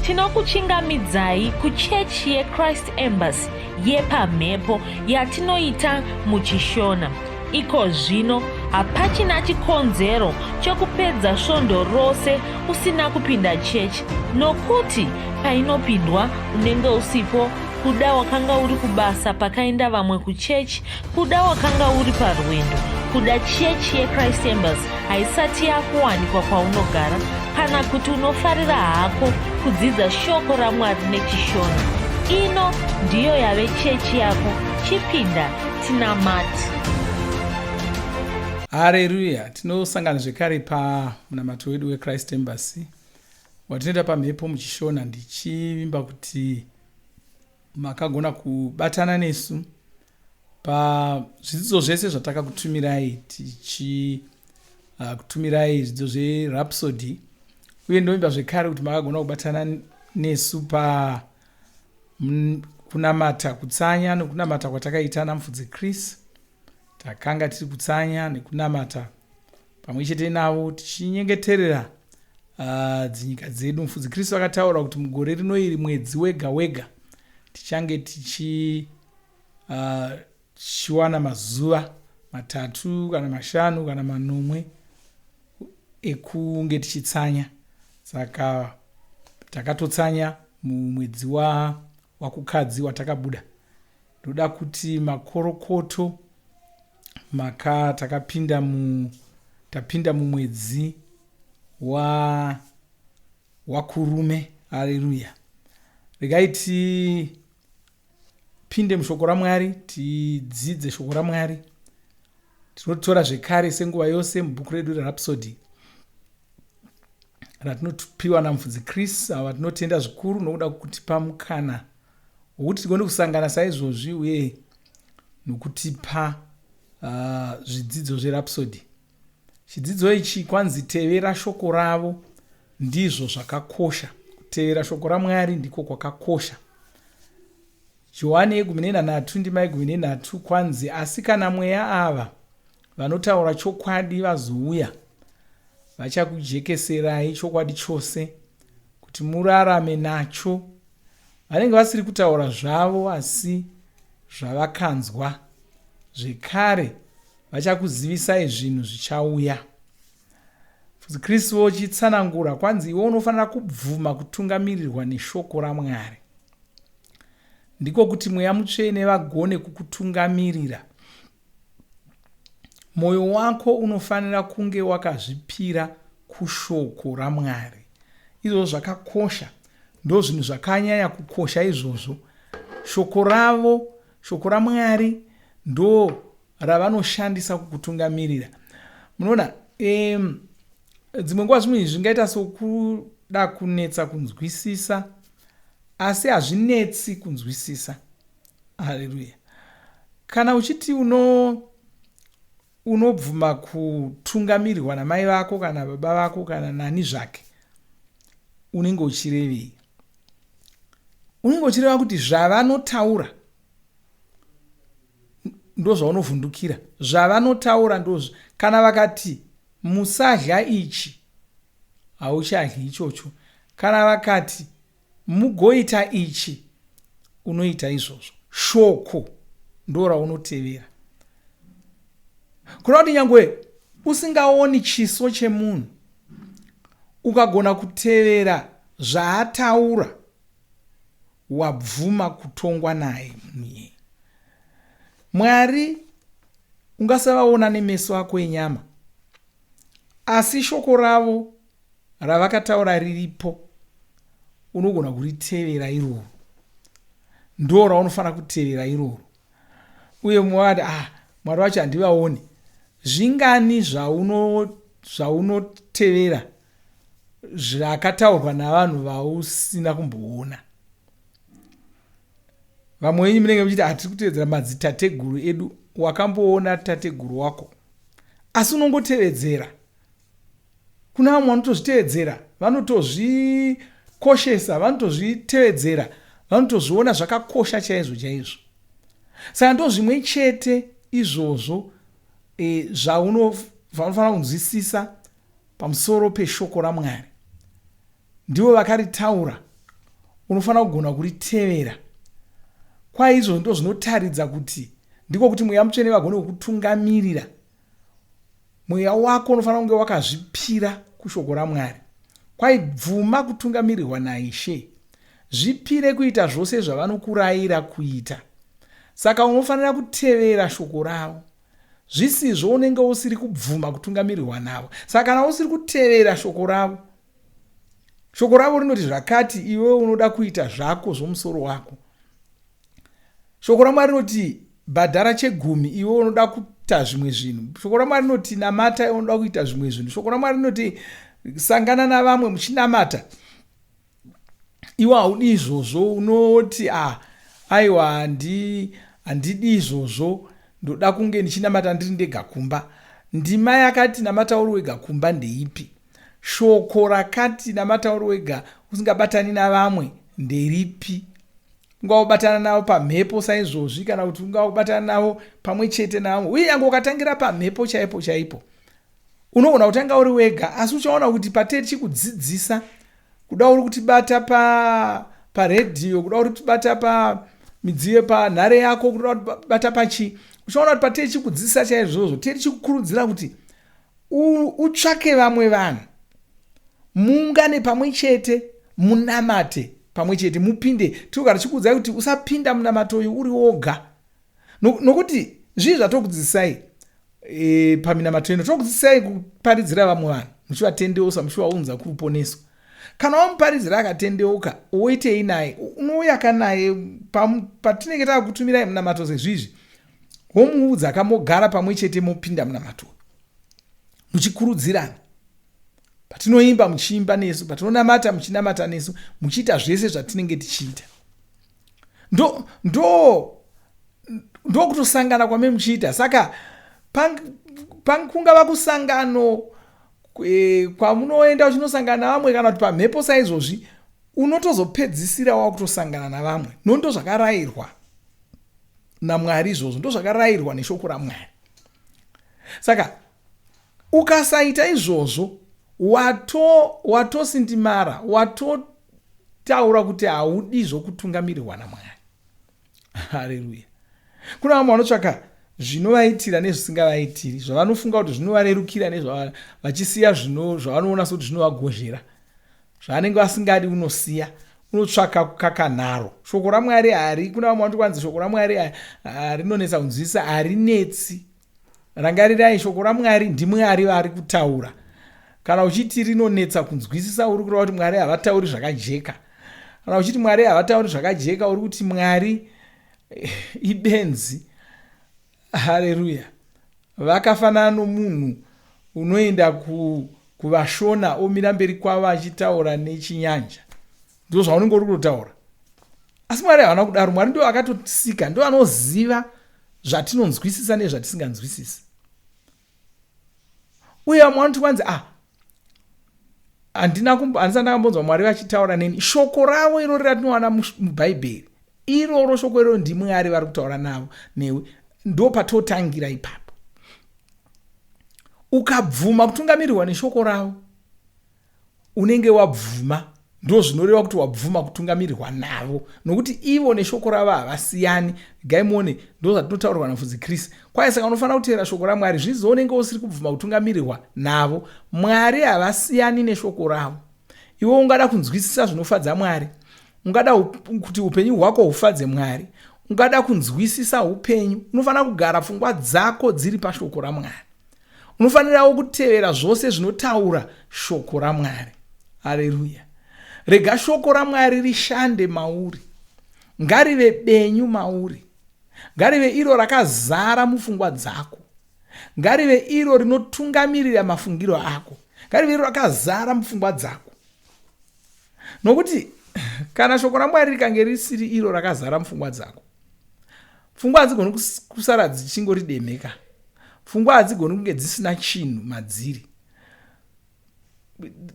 tinokuchingamidzai kuchechi yeChrist Embassy yepamhepo yatinoita muchishona. Iko zvino hapachina chikonzero chokupedza svondo rose usina kupinda chechi, nokuti painopindwa unenge usipo, kuda wakanga uri kubasa pakaenda vamwe kuchechi, kuda wakanga uri parwendo, kuda chechi yeChrist Embassy haisati yakuwanikwa kwaunogara, kana kuti unofarira hako kudzidza shoko raMwari nechishona. Ino ndiyo yave chechi yako. Chipinda tinamati. Haleluya. Tinosangana zvekare pamunamato wedu weChrist Embassy watinoita pamhepo muchishona, ndichivimba kuti makagona kubatana nesu pazvidzidzo zvese zvatakakutumirai, kutumirai zvidzidzo zveRhapsody, uye ndovimba zvekare kuti makagona kubatana nesu kunamata kutsanya nekunamata kwatakaita naMufudzi Chris. Takanga tiri kutsanya nekunamata pamwe chete navo tichinyengeterera dzinyika dzedu. Mufudzi Chris vakataura kuti mugore rino iri mwedzi wega wega tichange tichiwana mazuva 3 kana 5 kana 8 ekunge tichitsanya. Saka takatotsanya mumwedzi wakukadzi watakabuda. Ndoda kuti makorokoto tapinda mumwedzi wakurume. Haleluya. Regai tipinde mushoko raMwari, tidzidze shoko raMwari. Tinotora zvekare senguva yose mubhuku redu reRhapsody ratinopiwa naMufudzi Chris, ava tinotenda zvikuru nokuda kutipa mukana wokuti tigone kusangana saizvozvi, uye nokutipa zvidzidzo zveRhapsody. Chidzidzo ichi kwanzi tevera shoko ravo, ndizvo zvakakosha. Kutevera shoko raMwari ndiko kwakakosha. Johani 13:13 kwanzi, asi kana mweya ava vanotaura chokwadi vazouya, vachakujekeserai chokwadi chose kuti murarame nacho. Vanenge vasiri kutaura zvavo, asi zvavakanzwa. Zvekare vachakuzivisai zvinhu zvichauya. Mufudzi Kristu vochitsanangura kwanzi iwe unofanira kubvuma kutungamirirwa neshoko raMwari. Ndiko kuti Mweya Mutsvene vagone kukutungamirira. Moyo wako unofanira kunge wakazvipira kushoko raMwari. Izvozvo zvakakosha, ndo zvinhu zvakanyanya kukosha izvozvo. Shoko ravo, shoko raMwari ndo ravanoshandisa kukutungamirira. Munoona, dzimwe nguva zvimwe zvingaita sokuda kunetsa kunzwisisa, asi hazvinetsi kunzwisisa. Haleluya. Kana uchiti unobvuma kutungamirirwa namai vako kana baba vako kana nani zvake, unenge uchirevei? Unenge uchireva kuti zvavanotaura ndo zvaunovhundukira. Zvavanotaura ndozvo. Kana vakati musadya ichi, hauchadyi ichocho. Kana vakati mugoita ichi, unoita izvozvo. Shoko ndo raunotevera. Kuna kuti nyangwe usingaoni chiso chemunhu, ukagona kutevera zvaataura, wabvuma kutongwa naye munhu. Mwari ungasavaona nemeso ako enyama, asi shoko ravo ravakataura riripo, unogona kuritevera iroro. Ndo raunofanira kutevera iroro. Uye mwari Mwari wacho handivaoni. Zvingani zvaunotevera zvakataurwa navanhu vausina kumboona? Vamwe wenyu munenge muchiti hatiri kutevedzera madzitateguru edu. Wakamboona tateguru wako, asi unongotevedzera. Kuna vamwe vanotozvitevedzera, vanotozvikoshesa, vanotozvitevedzera, vanotozviona zvakakosha chaizvo chaizvo. Saka ndo zvimwe chete izvozvo zvaunofanira kunzwisisa pamusoro peshoko raMwari. Ndivo vakaritaura unofanira kugona kuritevera. Kwaizvo ndo zvinotaridza kuti ndiko kuti mweya mutsvene vagone kukutungamirira. Mweya wako unofanira kunge wakazvipira kushoko raMwari. Bvuma kutungamirirwa naIshe. Zvipire kuita zvose zvavanokurayira kuita. Saka unofanira kutevera shoko ravo. Zvisizvo unenge usiri kubvuma kutungamirirwa navo. Saka kana usiri kutevera shoko ravo rinoti zvakati, iwe unoda kuita zvako zvomusoro wako. Shoko raMwari rinoti bhadhara chegumi, iwe unoda kuita zvimwe zvinhu. Shoko raMwari rinoti namata, iwe unoda kuita zvimwe zvinhu. Shoko raMwari rinoti sangana navamwe muchinamata, iwe haudi izvozvo. Unoti aiwa handidi izvozvo, ndoda kunge ndichinamata ndiri ndega kumba. Ndima yakati namata uri wega kumba ndeipi? Shoko rakati namata uri wega usingabatani navamwe nderipi? Ungabatana navo pamhepo saizvozvi, kana kuti ungabatana navo pamwe chete navo. Uye yange ukatangira pamhepo chaipo unogona kutanga uri wega, asi uchaona kuti pateri chikudzidzisa, kuda uri kutibata paredhiyo, kuda uri kutibata pamidziyo panhare yako, kuda kutibata pachi, uchaona kuti pateri chikudzidzisa chaizvozvo, teri chikukurudzira kuti utsvake vamwe vanhu, muungane pamwe chete, munamate pamwe chete, mupinde. Tirikugara tichikuudzai kuti usapinda munamato uyu uri woga, nokuti zvii zvatokudzidzisai paminamato ino. Tokudzidzisai kuparidzira vamwe vanhu, muchivatendeusa, muchivaunza kuruponeso. Kana wamuparidzira akatendeuka, woitei naye? Unouya kanaye patinenge takutumirai munamato sezvizvi, womuudza kamogara pamwe chete, mopinda munamato, muchikurudzirana. Patinoimba muchiimba nesu, patinonamata muchinamata nesu, muchiita zvese zvatinenge tichiita. Ndo kutosangana kwame muchiita. Saka kungava kusangano kwamunoenda uchinosangana navamwe, kana kuti pamhepo saizvozvi, unotozopedzisira wakutosangana navamwe. Ndo zvakarayirwa naMwari izvozvo, ndo zvakarayirwa neshoko raMwari. Saka ukasaita izvozvo, watosindimara, watotaura kuti haudi zvokutungamirirwa naMwari. Haleluya. Kuna vamwe vanotsvaka zvinovaitira nezvisingavaitiri, zvavanofunga kuti zvinovarerukira vachisiya zvavanoona sekuti zvinovagozhera. Zvavanenge vasingadi unosiya, unotsvaka kukakanharo. Shoko raMwari kuna vamwe vanoti kwanzi shoko raMwari rinonetsa kunzwisisa. Harinetsi. Rangarirai, shoko raMwari ndiMwari vari kutaura. Kana uchiti rinonetsa kunzwisisa, uri kureva kuti Mwari havatauri zvakajeka. Kana uchiti Mwari havatauri zvakajeka, uri kuti Mwari ibenzi. Haleluya. Vakafanana nomunhu unoenda kuvashona, omira mberi kwavo achitaura nechinyanja. Ndo zvaunenge uri kutotaura. Asi Mwari havana kudaro. Mwari ndo akatotisika, ndo anoziva zvatinonzwisisa nezvatisinganzwisisi. Uye vamwe vanoti kwanzi handisati ndakambonzwa Mwari vachitaura neni. Shoko ravo iroro ratinowana mubhaibheri, iroro shoko iroro ndiMwari vari kutaura navo newe. Ndo patotangira ipapo. Ukabvuma kutungamirirwa neshoko ravo, unenge wabvuma. Ndo zvinoreva kuti wabvuma kutungamirirwa navo, nokuti ivo neshoko ravo havasiyani. Gaimone, ndo zvatinotaurwa naMufudzi Kristu. Kwaye saka unofanira kutevera shoko raMwari, zvizo unenge usiri kubvuma kutungamirirwa navo. Mwari havasiyani neshoko ravo. Iwe ungada kunzwisisa zvinofadza Mwari, ungada kuti upenyu hwako hufadze Mwari, ungada kunzwisisa upenyu, unofanira kugara pfungwa dzako dziri pashoko raMwari. Unofanirawo kutevera zvose zvinotaura shoko raMwari. Haleluya. Rega shoko raMwari rishande mauri. Ngarive benyu mauri. Ngarive iro rakazara mupfungwa dzako. Ngarive iro rinotungamirira mafungiro ako. Ngarive iro rakazara mupfungwa dzako. Nokuti kana shoko raMwari rikange risiri iro rakazara mupfungwa dzako, pfungwa hadzigoni kusara dzichingori demeka. Pfungwa hadzigoni kunge dzisina chinhu madziri.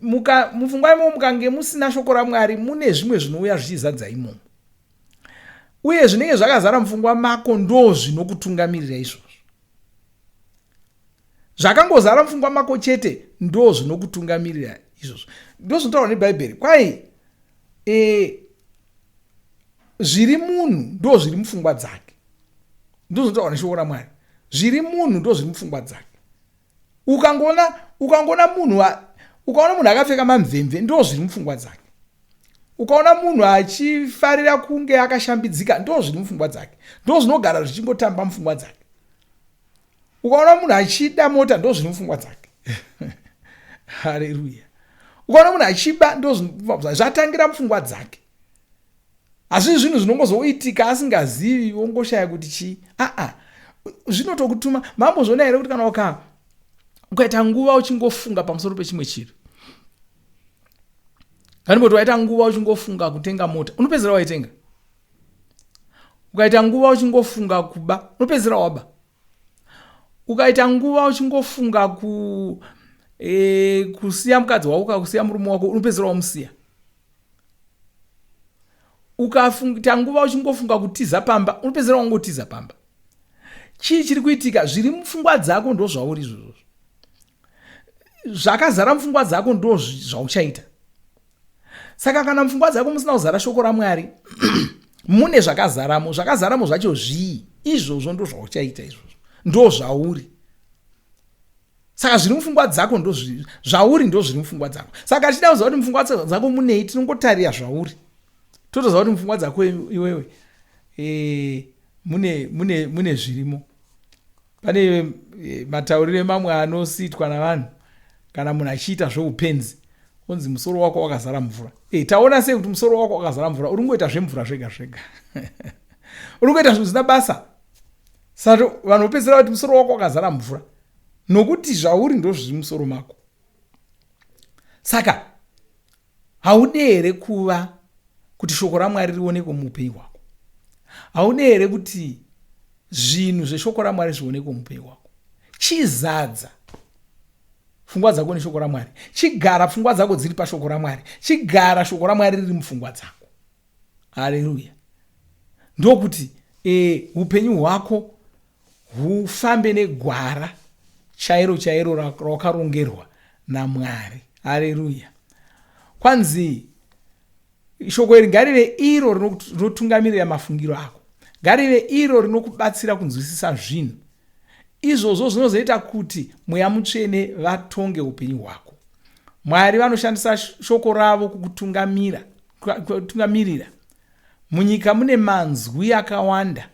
Mupfungwa imomo mukange musina shoko raMwari, mune zvimwe zvinouya zvichizadza imomo. Uye zvinenge zvakazara mupfungwa mako ndo zvinokutungamirira izvozvo. Zvakangozara mupfungwa mako chete ndo zvinokutungamirira izvozvo. Ndo zvinotaurwa neBhaibheri. Kwai zviri munhu ndo zviri mupfungwa dzake. Ndozvotaura neshoko raMwari. Zviri munhu ndo zviri mupfungwa dzake. Ukaona munhu akapfeka mamvemve ndo zviri mupfungwa dzake. Ukaona munhu achifarira kunge akashambidzika ndo zviri mupfungwa dzake. Ndo zvinogara zvichingotamba mupfungwa dzake. Ukaona munhu achida mota ndo zviri mupfungwa dzake. Haleluya. Ukaona munhu achiba ndo zvatangira mupfungwa dzake. Asi zvinhu zvinongozoitika asingazivi, ongoshaya kuti chii. Zvinotokutuma mambozviona here kuti kana ukaita nguva uchingofunga pamusoro pechimwe chiro, kaniboti waita nguva uchingofunga kutenga mota, unopedzera waitenga. Ukaita nguva uchingofunga kuba, unopedzera waba. Ukaita nguva uchingofunga kusiya mukadzi wako, kusiya murume wako, unopedzera wamusiya. Ukaita nguva uchingofunga kutiza pamba, unopedzera wangotiza pamba. Chii chiri kuitika? Zviri mupfungwa dzako ndo zvauri izvozvo. Zvakazara mupfungwa dzako ndo zvauchaita. Saka kana mupfungwa dzako musina kuzara shoko raMwari, mune zvakazaramo zvacho zvii, izvozvo ndo zvauchaita, izvozvo ndo zvauri. Saka zviri mupfungwa dzako ndo zvauri, ndo zviri mupfungwa dzako. Saka tichida kuziva kuti mupfungwa dzako munei, tinongotarira zvauri. Totoziva kuti mupfungwa dzako iwewe mune zvirimo. Pane matauriro mamwe anosiitwa navanhu kana munhu achiita zveupenzi, onzi musoro wako wakazara mvura. Taona sei kuti musoro wako wakazara mvura? Uri kungoita zvemvura zvega zvega. Uri kungoita zvinhu zvisina basa. Saka vanhu vopedzera kuti musoro wako wakazara mvura, nokuti zvauri ndo zviri musoro mako. Saka haudi here kuva kuti shoko raMwari rionekwe muupenyu hwako? Haudi here kuti zvinhu zveshoko raMwari zvionekwe muupenyu hwako? Chizadza pfungwa dzako neshoko raMwari. Chigara pfungwa dzako dziri pashoko raMwari. Chigara shoko raMwari riri mupfungwa dzako. Haleluya. Ndokuti upenyu hwako hufambe negwara chairo rakarongerwa naMwari. Haleluya. Kwanzi shoko iri ngarive iro rinotungamirira mafungiro ako. Ngarive iro rinokubatsira kunzwisisa zvinhu. Izvozvo zvinozoita kuti mweya mutsvene vatonge upenyu hwako. Mwari vanoshandisa shoko ravo kutungamirira. Munyika mune manzwi akawanda.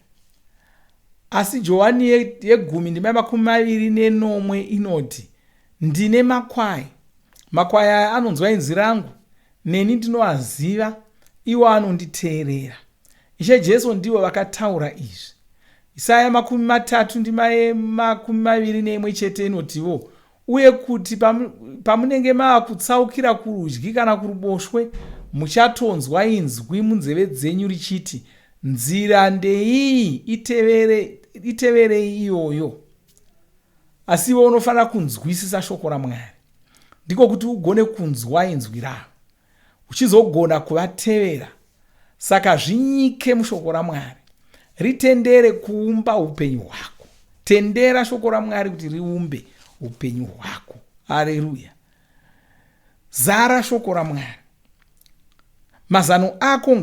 Asi Johani 10:29 inoti, ndine makwai. Makwai aya anonzwa inzwi rangu, neni ndinoaziva, iwo anonditeerera. Ishe Jesu ndivo vakataura izvi. Isaya 33:21 chete inotiwo, uye kuti pamunenge mava kutsaukira kurudyi kana kuruboshwe, muchatonzwa inzwi munzeve dzenyu richiti, nzira ndeiyi, iteverei iyoyo. Asi iwe unofanira kunzwisisa shoko raMwari, ndiko kuti ugone kunzwa inzwi ravo, uchizogona kuvatevera. Saka zvinyike mushoko raMwari, ritendere kuumba upenyu hwako. Tendera shoko raMwari kuti riumbe upenyu hwako. Haleluya. Zara shoko raMwari. Mazano ako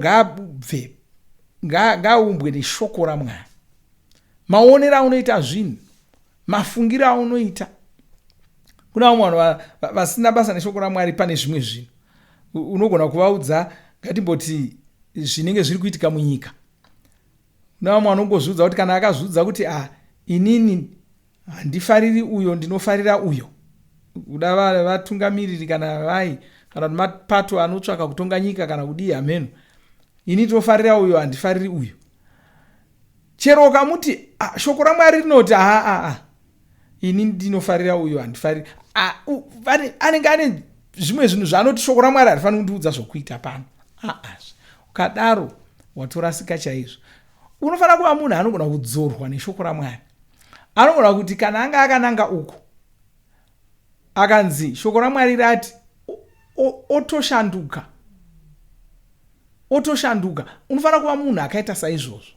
ngaumbwe neshoko raMwari. Maonero aunoita zvinhu, mafungiro aunoita. Kuna vamwe vanhu vasina basa neshoko raMwari, pane zvimwe zvinhu unogona kuvaudza, ngatimboti zvinenge zviri kuitika munyika. Kuna vamwe vanongozviudza kuti kana akazviudza kuti inini handifariri uyo, ndinofarira uyo. Kuda vatungamiriri kana mapato anotsvaka kutonga nyika kana kudii, ameno. Ini ndinofarira uyo, handifariri uyo. Chero kamuti shoko raMwari rinoti ini ndinofarira uyo, handifariri. Anenge ane zvimwe zvinhu zvanoti shoko raMwari harifaniri kundiudza zvokuita pano. Ukadaro watorasika chaizvo. Unofanira kuva munhu anogona kudzorwa neshoko raMwari. Anogona kuti kana anga akananga uko, akanzi shoko raMwari rati, otoshanduka. Unofanira kuva munhu akaita saizvozvo.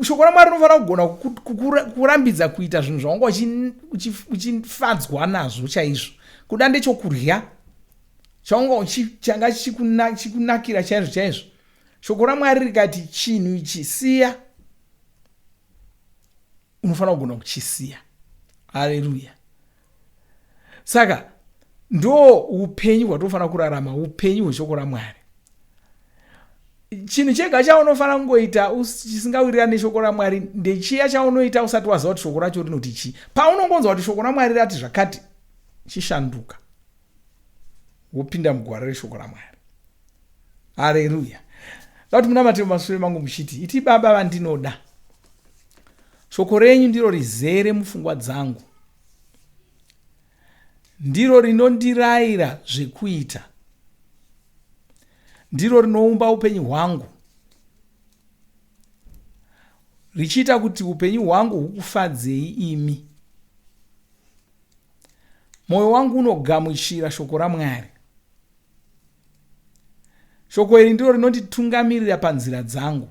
Shoko raMwari rinofanira kugona kurambidza kuita zvinhu zvawanga uchifadzwa nazvo chaizvo. Kuda ndechokurya, changa chikunakira chaizvo chaizvo. Shoko raMwari rikati chinhu ichi siya, unofanira kugona kuchisiya. Haleluya. Saka ndo upenyu hwatofanira kurarama, upenyu hweshoko raMwari. Chinhu chega chaunofanira kungoita chisingawirirani neshoko raMwari ndechiya chaunoita usati waziva kuti shoko racho rinoti chii. Paunongonzwa kuti shoko raMwari rati zvakati, chishanduka wopinda mugwara reshoko raMwari. Haleluya. Kuti munamate mumashure mangu muchiti, iti Baba vandinoda, shoko renyu ndiro rizere mupfungwa dzangu, ndiro rinondirayira zvekuita, ndiro rinoumba upenyu hwangu, richiita kuti upenyu hwangu hukufadzei imi. Moyo wangu unogamuchira shoko raMwari. Shoko iri ndiro rinonditungamirira panzira dzangu,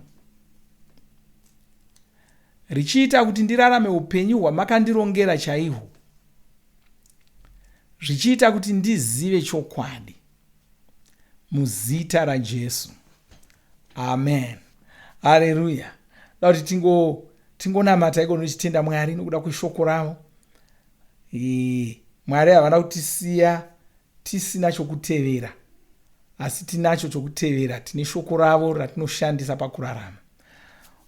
richiita kuti ndirarame upenyu hwamakandirongera chaihwo, zvichiita kuti ndizive chokwadi. Muzita raJesu. Amen. Haleluya. Kuti tingonamata iko nochitenda Mwari nokuda kweshoko ravo. Mwari havana kutisiya tisina chokutevera, asi tinacho chokutevera. Tine shoko ravo ratinoshandisa pakurarama.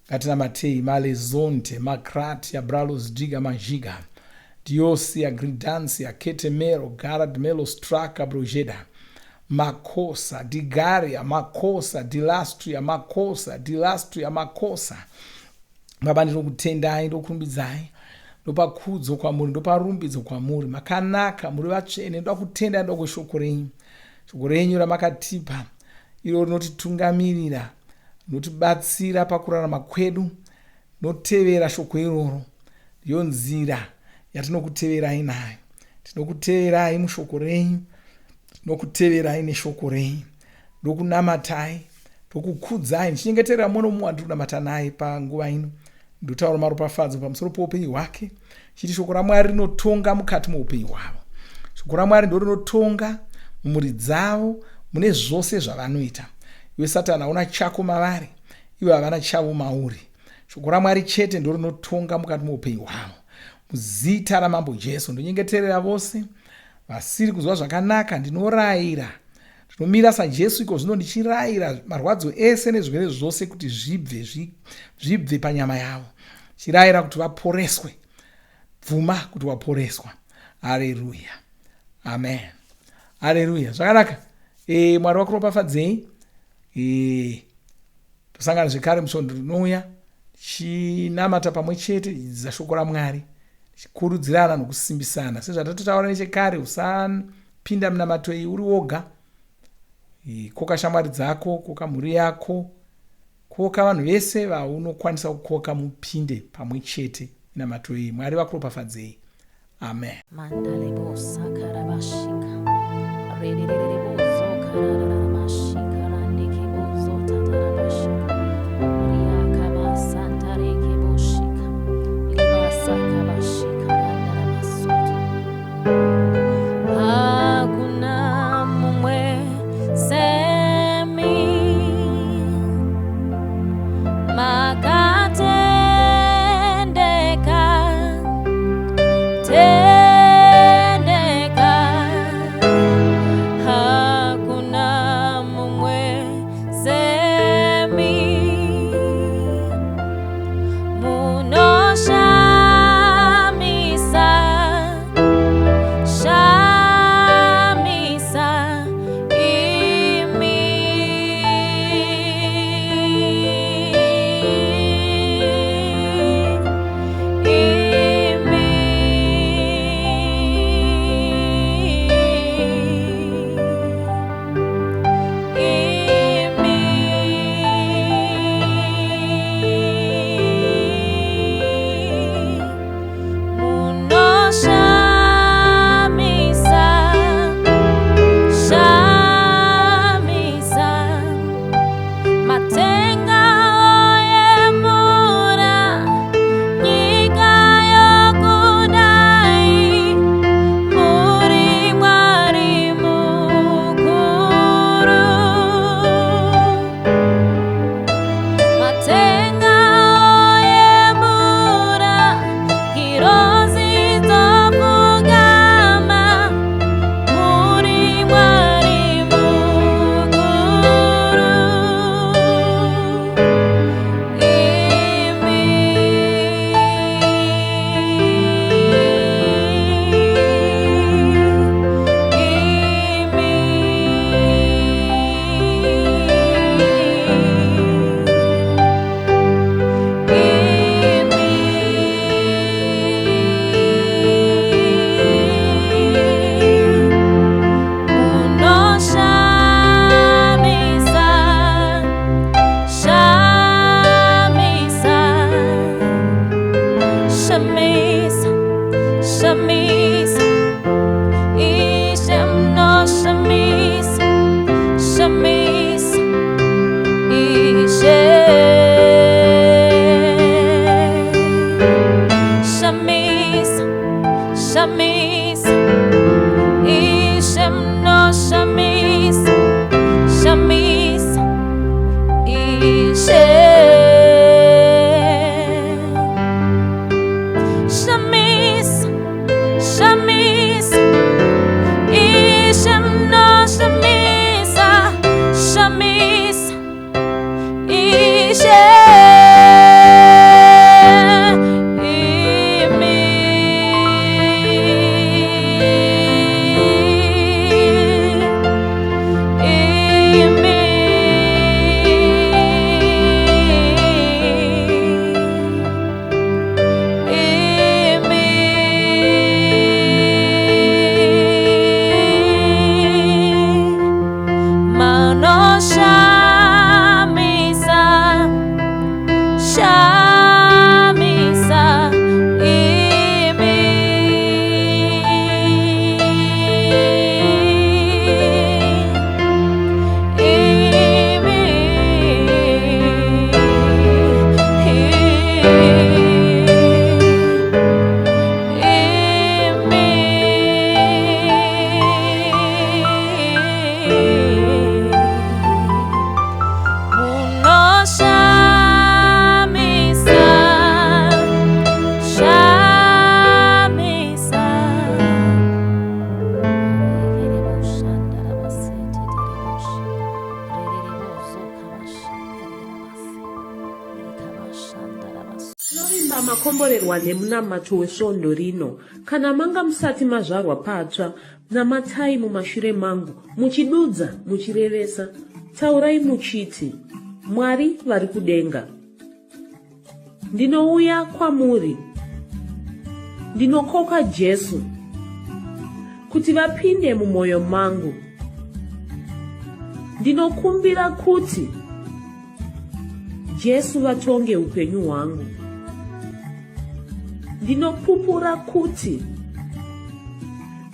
Ngatinamatei malezonte, makrati, abralos diga majiga, diosi, agridansi, aketemero, garad melo straka brojeda, makosa, digaria, makosa, dilastria, makosa, dilastria, makosa. Baba ndinokutendai, ndokurumbidzai, ndopakudzo kwamuri, ndoparumbidzo kwamuri, makanaka, muri vatsvene, ndokutenda ndokweshoko renyu. Shoko renyu ramakatipa, iro rinotitungamirira, rinotibatsira pakurarama kwedu, notevera shoko iroro. Ndiyo nzira yatinokuteverai nayo. Tinokuteverai mushoko renyu, tinokuteverai neshoko renyu, ndokunamatai, ndokukudzai, ndichinyengeterera mumwe nomumwe wandinonamata naye panguva ino. Ndotaura maropafadzo pamusoro poupenyu hwake, chiti shoko raMwari rinotonga mukati muupenyu hwavo. Shoko raMwari ndiro rinotonga mumhuri dzavo, mune zvose zvavanoita. Iwe Satani hauna chako mavari, iwe havana chavo mauri. Shoko raMwari chete ndiro rinotonga mukati muupenyu hwavo. Muzita raMambo Jesu ndinyengeterera vose vasiri kuzwa zvakanaka, ndinorayira, ndinomira saJesu iko zvino ndichirayira marwadzo ese nezvirwere zvose kuti zvibve panyama yavo. Chirayira kuti vaporeswe. Bvuma kuti vaporeswa. Haleluya. Amen. Haleluya. Zvakanaka. Mwari wakuropafadzei. Tosangana zvekare musvondo rinouya chinamata pamwe chete idzidza shoko raMwari, chikurudzirana nokusimbisana. Sezvatatotaura nechekare, usapinda munamato iyi uri woga. Koka shamwari dzako, koka mhuri yako, koka vanhu vese vaunokwanisa kukoka, mupinde pamwe chete munamato iyi. Mwari vakuropafadzei. Amen. makomborerwa nemunamato wesvondo rino, kana manga musati mazvarwa patsva, namatai mumashure mangu, muchidudza, muchirevesa, taurai muchiti, Mwari vari kudenga, ndinouya kwamuri, ndinokoka Jesu kuti vapinde mumwoyo mangu. Ndinokumbira kuti Jesu vatonge upenyu hwangu. Ndinopupura kuti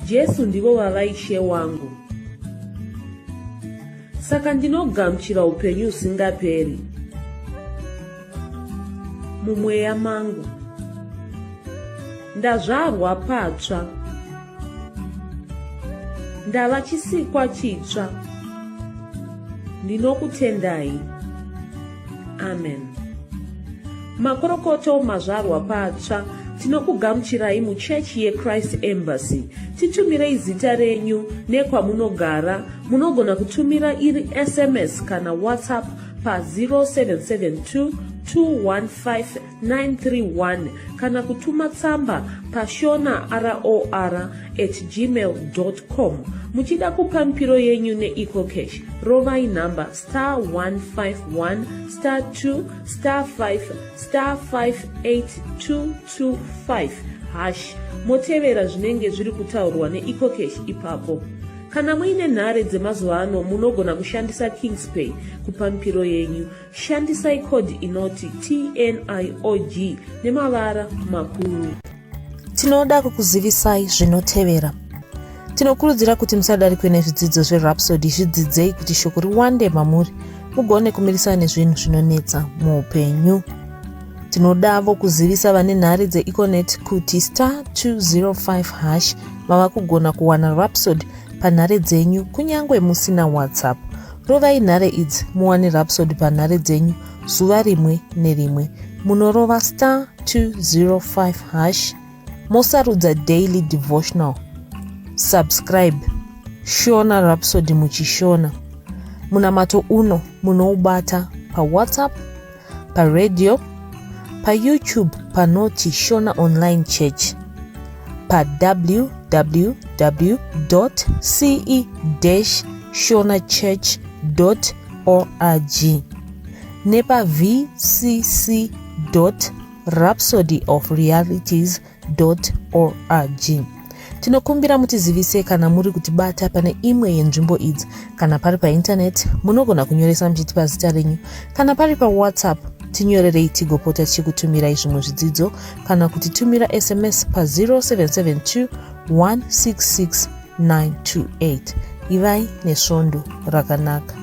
Jesu ndivo vavaishe wangu. Saka ndinogamuchira upenyu usingaperi mumweya mangu. Ndazvarwa patsva, ndava chisikwa chitsva. Ndinokutendai. Amen. Makorokoto mazvarwa patsva, tinokugamuchirai muchechi yeChrist Embassy. Titumirei zita renyu nekwamunogara. Munogona kutumira iri SMS kana WhatsApp pa 0772 215 kana kutuma tsamba pa shonaror@gmail.com. Muchida kupa mpiro yenyu neEcoCash, rovai namba *151*2*5*58225# motevera zvinenge zviri kutaurwa neEcoCash ipapo. Kana muine nhare dzemazuva ano, munogona kushandisa KingsPay kupa mpiro yenyu. Shandisai kodi inoti TNIOG nemavara makuru. Tinoda kukuzivisai zvinotevera. Tinokurudzira kuti musadarikwe nezvidzidzo zveRhapsody. Zvidzidzei kuti shoko riwande mamuri, mugone kumirisana nezvinhu zvinonetsa muupenyu. Tinodavo kuzivisa vane nhare dzeEconet kuti *205# vava kugona kuwana Rhapsody panhare dzenyu kunyangwe musina WhatsApp. Rovai nhare idzi muwane Rhapsody panhare dzenyu zuva rimwe nerimwe. Munorova *205#, mosarudza Daily Devotional. Subscribe, shona Rhapsody muchishona. Munamato uno munoubata pa WhatsApp, pa radio, pa YouTube panoti Shona Online Church, pa www.ce-shonachurch.org, nepa vcc.rhapsodyofrealities.org. Tinokumbira mutizivise kana muri kutibata pane imwe yenzvimbo idzi. Kana pari painternet, munogona kunyoresa muchitipa zita renyu. Kana pari pa WhatsApp, tinyorerei tigopota tichikutumirai zvimwe zvidzidzo, kana kutitumira SMS pa 0772 166 928. Ivai nesvondo rakanaka.